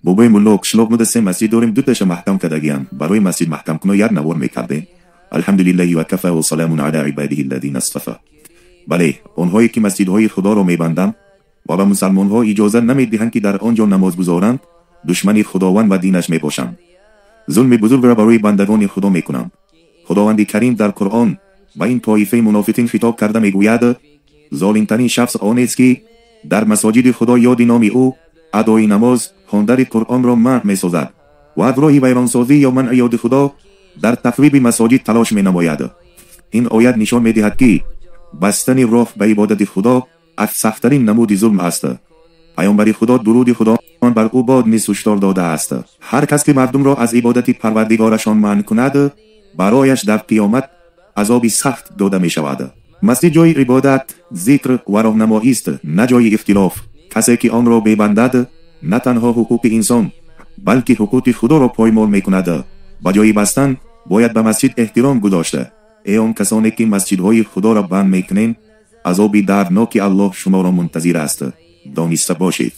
بابای ملوک شلوغ مدرسه مسجد داریم دو تاش محکم کردگیم برای مسجد محکم کنو یک نوار میکردیم. الحمدلله و کفى و سلام علی عباده الذین اصطفى. بله اونهایی که مسجدهای خدا رو میبندند و به مسلمان ها اجازه نمیدهند که در آنجا نماز گزارند دشمن خداوند و دینش میباشند. ظلم بزرگ را برای بندگان خدا میکنند. خداوند کریم در قرآن با این طایفه منافقین خطاب کرده میگوید ظالمترین شخص آن است که در مساجد خدا یاد نام او ادای نماز خواندن قرآن را منع می‌سازد و از راه ویرانسازی یا منع یاد خدا در تخریب مساجد تلاش می‌نماید. این آیت نشان می‌دهد که بستن راه به عبادت خدا از سخت‌ترین نمود ظلم است. پیامبر خدا درود خدا بر او باد نیز هشدار داده است هر کس که مردم را از عبادت پروردگارشان منع کند برایش در قیامت عذابی سخت داده می‌شود. مسجد جای عبادت، ذکر و راهنمایی است، نه جای اختلاف. کسی که آن را ببندد نه تنها حقوق انسان بلکه حقوق خدا را پایمال می‌کند. با جای بستن باید به مسجد احترام گذاشته. ای آن کسانی که مسجدهای خدا را بند می‌کنند عذابی دردناک الله شما را منتظر است. دانسته باشید.